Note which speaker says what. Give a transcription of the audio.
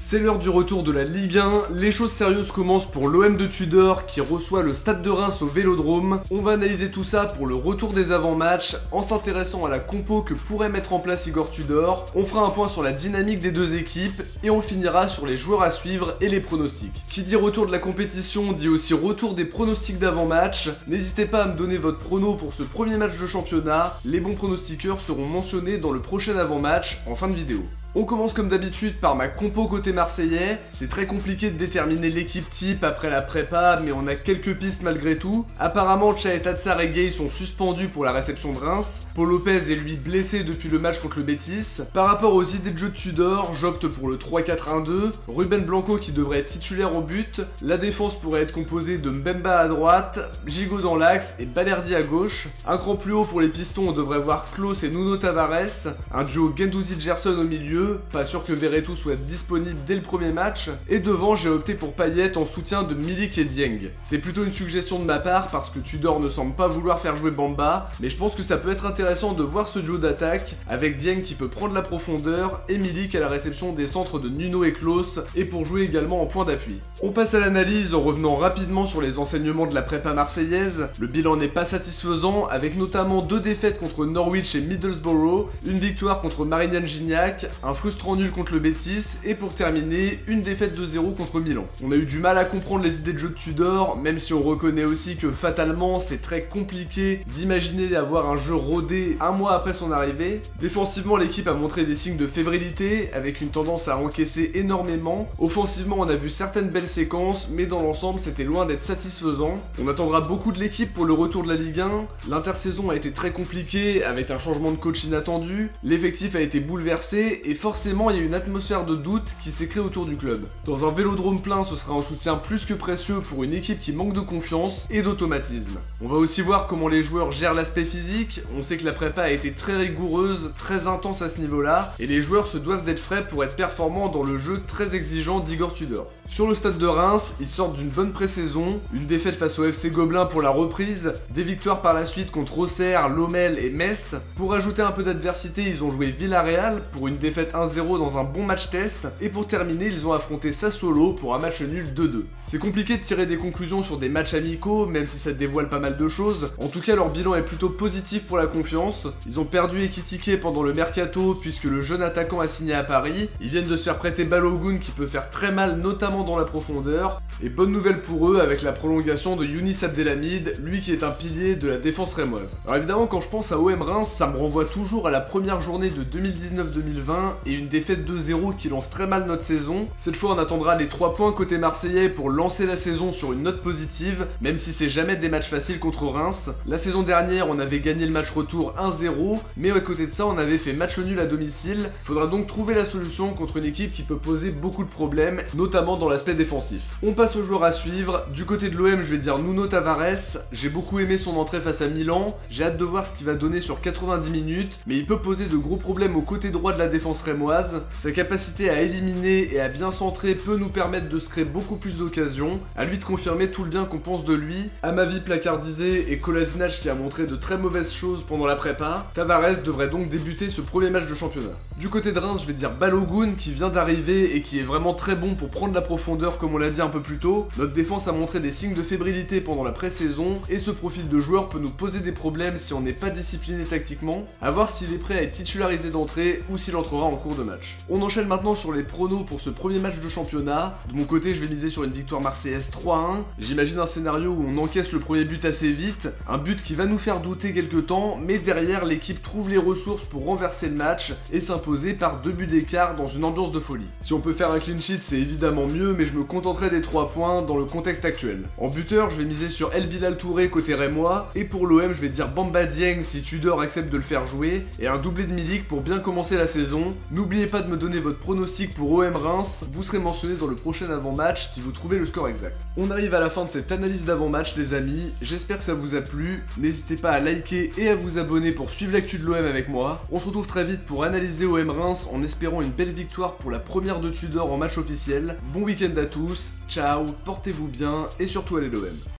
Speaker 1: C'est l'heure du retour de la Ligue 1, les choses sérieuses commencent pour l'OM de Tudor qui reçoit le Stade de Reims au Vélodrome. On va analyser tout ça pour le retour des avant-matchs, en s'intéressant à la compo que pourrait mettre en place Igor Tudor. On fera un point sur la dynamique des deux équipes, et on finira sur les joueurs à suivre et les pronostics. Qui dit retour de la compétition dit aussi retour des pronostics d'avant-match. N'hésitez pas à me donner votre prono pour ce premier match de championnat, les bons pronostiqueurs seront mentionnés dans le prochain avant-match en fin de vidéo. On commence comme d'habitude par ma compo côté marseillais. C'est très compliqué de déterminer l'équipe type après la prépa, mais on a quelques pistes malgré tout. Apparemment, Chaetatsar et Gay sont suspendus pour la réception de Reims. Paul Lopez est lui blessé depuis le match contre le Betis. Par rapport aux idées de jeu de Tudor, j'opte pour le 3-4-1-2. Ruben Blanco qui devrait être titulaire au but. La défense pourrait être composée de Mbemba à droite, Gigot dans l'axe et Balerdi à gauche. Un cran plus haut pour les pistons, on devrait voir Klose et Nuno Tavares. Un duo Guendouzi-Gerson au milieu. Pas sûr que Verretou soit disponible dès le premier match, et devant j'ai opté pour Payet en soutien de Milik et Dieng. C'est plutôt une suggestion de ma part parce que Tudor ne semble pas vouloir faire jouer Bamba, mais je pense que ça peut être intéressant de voir ce duo d'attaque, avec Dieng qui peut prendre la profondeur, et Milik à la réception des centres de Nuno et Klose, et pour jouer également en point d'appui. On passe à l'analyse en revenant rapidement sur les enseignements de la prépa marseillaise. Le bilan n'est pas satisfaisant, avec notamment 2 défaites contre Norwich et Middlesbrough, une victoire contre Marignane Gignac, un frustrant nul contre le Betis, et pour terminer, une défaite de 0 contre Milan. On a eu du mal à comprendre les idées de jeu de Tudor, même si on reconnaît aussi que fatalement c'est très compliqué d'imaginer avoir un jeu rodé un mois après son arrivée. Défensivement, l'équipe a montré des signes de fébrilité, avec une tendance à encaisser énormément. Offensivement, on a vu certaines belles séquences, mais dans l'ensemble c'était loin d'être satisfaisant. On attendra beaucoup de l'équipe pour le retour de la Ligue 1. L'intersaison a été très compliquée, avec un changement de coach inattendu, l'effectif a été bouleversé, et forcément il y a une atmosphère de doute qui s'est créée autour du club. Dans un Vélodrome plein, ce sera un soutien plus que précieux pour une équipe qui manque de confiance et d'automatisme. On va aussi voir comment les joueurs gèrent l'aspect physique. On sait que la prépa a été très rigoureuse, très intense à ce niveau-là, et les joueurs se doivent d'être frais pour être performants dans le jeu très exigeant d'Igor Tudor. Sur le stade de Reims, ils sortent d'une bonne pré-saison, une défaite face au FC Gobelin pour la reprise, des victoires par la suite contre Auxerre, Lommel et Metz. Pour ajouter un peu d'adversité, ils ont joué Villarreal pour une défaite 1-0 dans un bon match test, et pour terminer ils ont affronté Sassuolo pour un match nul 2-2. C'est compliqué de tirer des conclusions sur des matchs amicaux, même si ça dévoile pas mal de choses. En tout cas leur bilan est plutôt positif pour la confiance. Ils ont perdu Ekitike pendant le mercato puisque le jeune attaquant a signé à Paris. Ils viennent de se faire prêter Balogun qui peut faire très mal notamment dans la profondeur. Et bonne nouvelle pour eux avec la prolongation de Younis Abdelhamid, lui qui est un pilier de la défense rémoise. Alors évidemment quand je pense à OM Reims, ça me renvoie toujours à la première journée de 2019-2020 et une défaite 2-0 qui lance très mal notre saison. Cette fois on attendra les 3 points côté marseillais pour lancer la saison sur une note positive, même si c'est jamais des matchs faciles contre Reims. La saison dernière on avait gagné le match retour 1-0, mais à côté de ça on avait fait match nul à domicile. Faudra donc trouver la solution contre une équipe qui peut poser beaucoup de problèmes, notamment dans l'aspect défensif. On passe aux joueurs à suivre. Du côté de l'OM je vais dire Nuno Tavares. J'ai beaucoup aimé son entrée face à Milan, j'ai hâte de voir ce qu'il va donner sur 90 minutes, mais il peut poser de gros problèmes au côté droit de la défense rémoise. Sa capacité à éliminer et à bien centrer peut nous permettre de se créer beaucoup plus d'occasions. À lui de confirmer tout le bien qu'on pense de lui. Amavi placardisé et Kolasinac qui a montré de très mauvaises choses pendant la prépa. Tavares devrait donc débuter ce premier match de championnat. Du côté de Reims je vais dire Balogun qui vient d'arriver et qui est vraiment très bon pour prendre la profondeur comme on l'a dit un peu plus tôt. Notre défense a montré des signes de fébrilité pendant la pré-saison et ce profil de joueur peut nous poser des problèmes si on n'est pas discipliné tactiquement. A voir s'il est prêt à être titularisé d'entrée ou s'il entrera en cours de match. On enchaîne maintenant sur les pronos pour ce premier match de championnat. De mon côté je vais miser sur une victoire marseillaise 3-1. J'imagine un scénario où on encaisse le premier but assez vite, un but qui va nous faire douter quelques temps, mais derrière l'équipe trouve les ressources pour renverser le match et s'imposer par 2 buts d'écart dans une ambiance de folie. Si on peut faire un clean sheet c'est évidemment mieux, mais je me contenterai des 3 points dans le contexte actuel. En buteur je vais miser sur El Bilal Touré côté rémois, et pour l'OM je vais dire Bamba Dieng si Tudor accepte de le faire jouer, et un doublé de Milik pour bien commencer la saison. N'oubliez pas de me donner votre pronostic pour OM Reims, vous serez mentionné dans le prochain avant-match si vous trouvez le score exact. On arrive à la fin de cette analyse d'avant-match les amis, j'espère que ça vous a plu, n'hésitez pas à liker et à vous abonner pour suivre l'actu de l'OM avec moi. On se retrouve très vite pour analyser OM Reims en espérant une belle victoire pour la première de Tudor en match officiel. Bon week-end à tous, ciao, portez-vous bien et surtout allez l'OM.